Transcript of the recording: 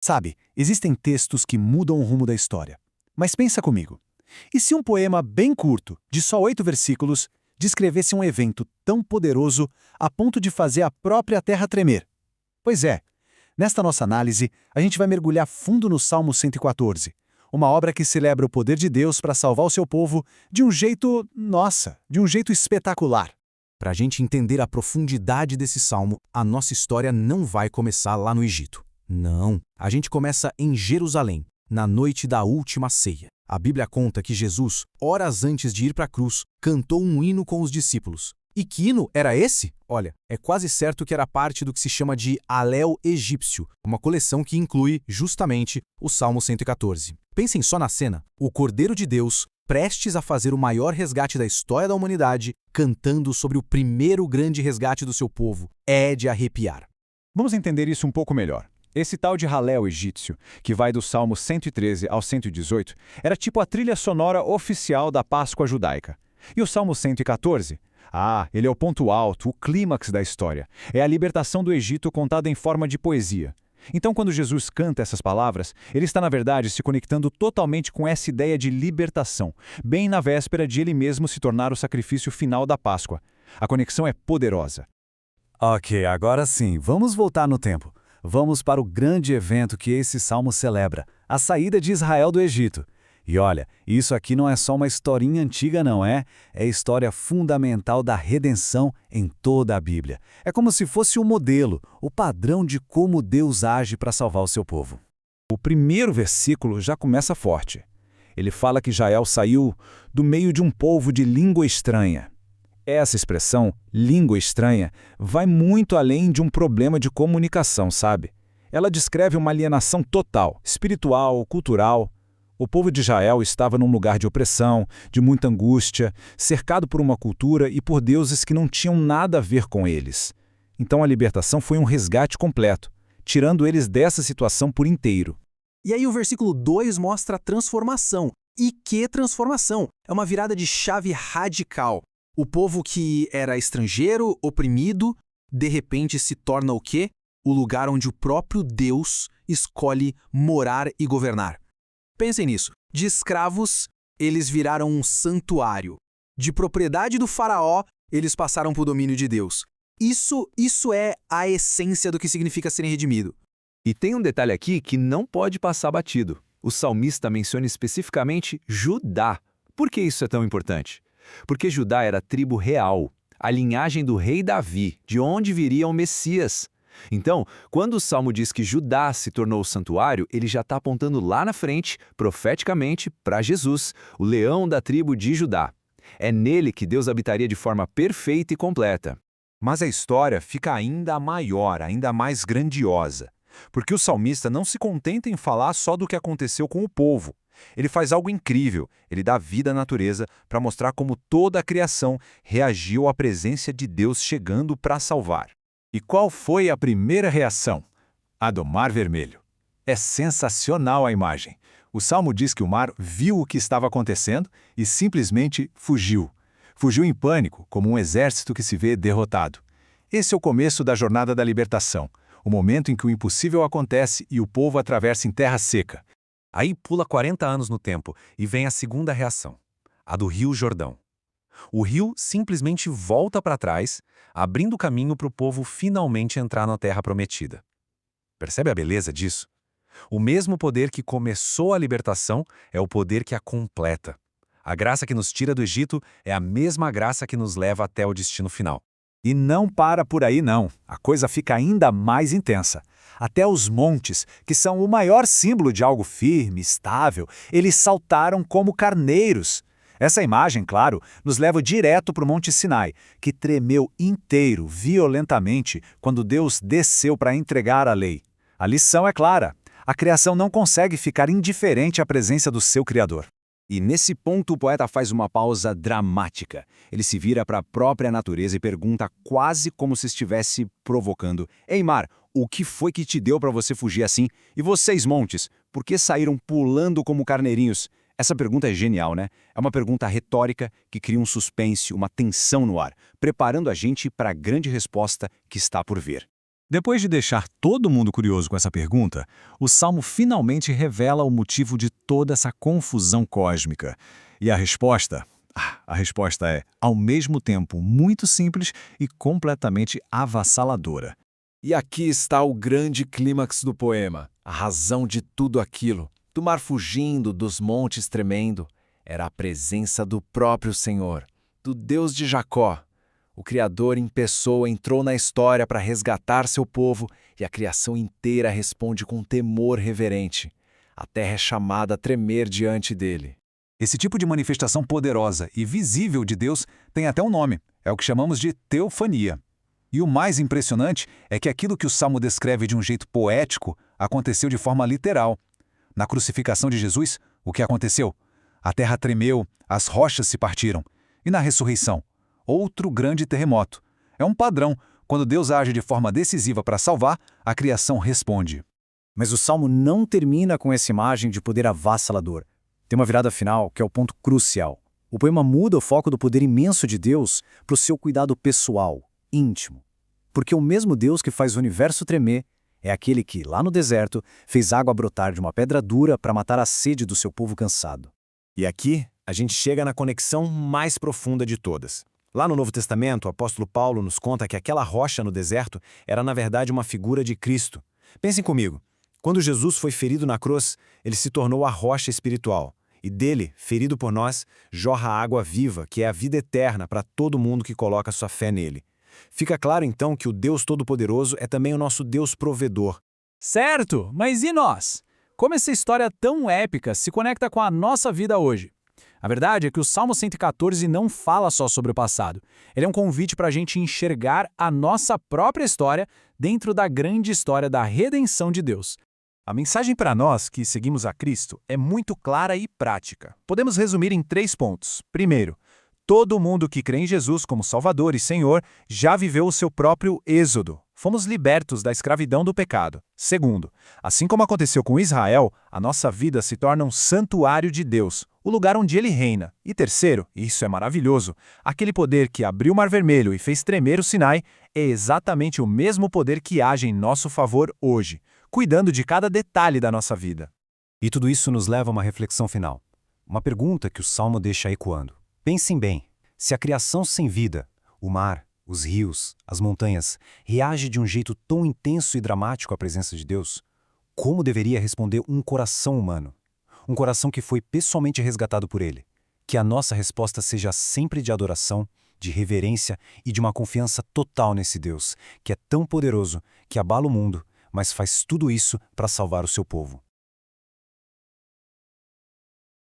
Sabe, existem textos que mudam o rumo da história. Mas pensa comigo. E se um poema bem curto, de só 8 versículos, descrevesse um evento tão poderoso a ponto de fazer a própria terra tremer? Pois é, nesta nossa análise, a gente vai mergulhar fundo no Salmo 114, uma obra que celebra o poder de Deus para salvar o seu povo de um jeito, de um jeito espetacular. Para a gente entender a profundidade desse salmo, a nossa história não vai começar lá no Egito. Não, a gente começa em Jerusalém, na noite da última ceia. A Bíblia conta que Jesus, horas antes de ir para a cruz, cantou um hino com os discípulos. E que hino era esse? Olha, é quase certo que era parte do que se chama de Alel Egípcio, uma coleção que inclui, justamente, o Salmo 114. Pensem só na cena, o Cordeiro de Deus, prestes a fazer o maior resgate da história da humanidade, cantando sobre o primeiro grande resgate do seu povo. É de arrepiar. Vamos entender isso um pouco melhor. Esse tal de Halel egípcio, que vai do Salmo 113 ao 118, era tipo a trilha sonora oficial da Páscoa judaica. E o Salmo 114? Ele é o ponto alto, o clímax da história. É a libertação do Egito contada em forma de poesia. Então, quando Jesus canta essas palavras, ele está, na verdade, se conectando totalmente com essa ideia de libertação, bem na véspera de ele mesmo se tornar o sacrifício final da Páscoa. A conexão é poderosa. Ok, agora sim, vamos voltar no tempo. Vamos para o grande evento que esse salmo celebra, a saída de Israel do Egito. E olha, isso aqui não é só uma historinha antiga não, é história fundamental da redenção em toda a Bíblia. É como se fosse o modelo, o padrão de como Deus age para salvar o seu povo. O primeiro versículo já começa forte. Ele fala que Israel saiu do meio de um povo de língua estranha. Essa expressão, língua estranha, vai muito além de um problema de comunicação, sabe? Ela descreve uma alienação total, espiritual, cultural. O povo de Israel estava num lugar de opressão, de muita angústia, cercado por uma cultura e por deuses que não tinham nada a ver com eles. Então a libertação foi um resgate completo, tirando eles dessa situação por inteiro. E aí o versículo 2 mostra a transformação. E que transformação! É uma virada de chave radical. O povo que era estrangeiro, oprimido, de repente se torna o quê? O lugar onde o próprio Deus escolhe morar e governar. Pensem nisso. De escravos, eles viraram um santuário. De propriedade do faraó, eles passaram para o domínio de Deus. Isso é a essência do que significa serem redimido. E tem um detalhe aqui que não pode passar batido. O salmista menciona especificamente Judá. Por que isso é tão importante? Porque Judá era a tribo real, a linhagem do rei Davi, de onde viria o Messias. Então, quando o Salmo diz que Judá se tornou o santuário, ele já está apontando lá na frente, profeticamente, para Jesus, o leão da tribo de Judá. É nele que Deus habitaria de forma perfeita e completa. Mas a história fica ainda maior, ainda mais grandiosa. Porque o salmista não se contenta em falar só do que aconteceu com o povo. Ele faz algo incrível, ele dá vida à natureza para mostrar como toda a criação reagiu à presença de Deus chegando para salvar. E qual foi a primeira reação? A do Mar Vermelho. É sensacional a imagem. O Salmo diz que o mar viu o que estava acontecendo e simplesmente fugiu. Fugiu em pânico, como um exército que se vê derrotado. Esse é o começo da jornada da libertação, o momento em que o impossível acontece e o povo atravessa em terra seca. Aí pula 40 anos no tempo e vem a segunda reação, a do Rio Jordão. O rio simplesmente volta para trás, abrindo caminho para o povo finalmente entrar na Terra Prometida. Percebe a beleza disso? O mesmo poder que começou a libertação é o poder que a completa. A graça que nos tira do Egito é a mesma graça que nos leva até o destino final. E não para por aí não, a coisa fica ainda mais intensa. Até os montes, que são o maior símbolo de algo firme, estável, eles saltaram como carneiros. Essa imagem, claro, nos leva direto para o Monte Sinai, que tremeu inteiro, violentamente, quando Deus desceu para entregar a lei. A lição é clara, a criação não consegue ficar indiferente à presença do seu Criador. E nesse ponto o poeta faz uma pausa dramática. Ele se vira para a própria natureza e pergunta quase como se estivesse provocando: Ei, mar, o que foi que te deu para você fugir assim? E vocês, montes, por que saíram pulando como carneirinhos? Essa pergunta é genial, né? É uma pergunta retórica que cria um suspense, uma tensão no ar, preparando a gente para a grande resposta que está por vir. Depois de deixar todo mundo curioso com essa pergunta, o Salmo finalmente revela o motivo de toda essa confusão cósmica. E a resposta? A resposta é, ao mesmo tempo, muito simples e completamente avassaladora. E aqui está o grande clímax do poema, a razão de tudo aquilo. Do mar fugindo, dos montes tremendo, era a presença do próprio Senhor, do Deus de Jacó. O Criador em pessoa entrou na história para resgatar seu povo e a criação inteira responde com temor reverente. A terra é chamada a tremer diante dele. Esse tipo de manifestação poderosa e visível de Deus tem até um nome, é o que chamamos de teofania. E o mais impressionante é que aquilo que o Salmo descreve de um jeito poético aconteceu de forma literal. Na crucificação de Jesus, o que aconteceu? A terra tremeu, as rochas se partiram. E na ressurreição? Outro grande terremoto. É um padrão. Quando Deus age de forma decisiva para salvar, a criação responde. Mas o Salmo não termina com essa imagem de poder avassalador. Tem uma virada final, que é o ponto crucial. O poema muda o foco do poder imenso de Deus para o seu cuidado pessoal, íntimo. Porque o mesmo Deus que faz o universo tremer é aquele que, lá no deserto, fez água brotar de uma pedra dura para matar a sede do seu povo cansado. E aqui, a gente chega na conexão mais profunda de todas. Lá no Novo Testamento, o apóstolo Paulo nos conta que aquela rocha no deserto era, na verdade, uma figura de Cristo. Pensem comigo. Quando Jesus foi ferido na cruz, ele se tornou a rocha espiritual. E dele, ferido por nós, jorra a água viva, que é a vida eterna para todo mundo que coloca sua fé nele. Fica claro, então, que o Deus Todo-Poderoso é também o nosso Deus provedor. Certo, mas e nós? Como essa história tão épica se conecta com a nossa vida hoje? A verdade é que o Salmo 114 não fala só sobre o passado. Ele é um convite para a gente enxergar a nossa própria história dentro da grande história da redenção de Deus. A mensagem para nós que seguimos a Cristo é muito clara e prática. Podemos resumir em 3 pontos. Primeiro, todo mundo que crê em Jesus como Salvador e Senhor já viveu o seu próprio êxodo. Fomos libertos da escravidão do pecado. Segundo, assim como aconteceu com Israel, a nossa vida se torna um santuário de Deus, o lugar onde Ele reina. E terceiro, e isso é maravilhoso, aquele poder que abriu o Mar Vermelho e fez tremer o Sinai é exatamente o mesmo poder que age em nosso favor hoje, cuidando de cada detalhe da nossa vida. E tudo isso nos leva a uma reflexão final. Uma pergunta que o Salmo deixa ecoando. Pensem bem, se a criação sem vida, o mar, os rios, as montanhas, reage de um jeito tão intenso e dramático à presença de Deus, como deveria responder um coração humano? Um coração que foi pessoalmente resgatado por Ele. Que a nossa resposta seja sempre de adoração, de reverência e de uma confiança total nesse Deus, que é tão poderoso, que abala o mundo, mas faz tudo isso para salvar o seu povo.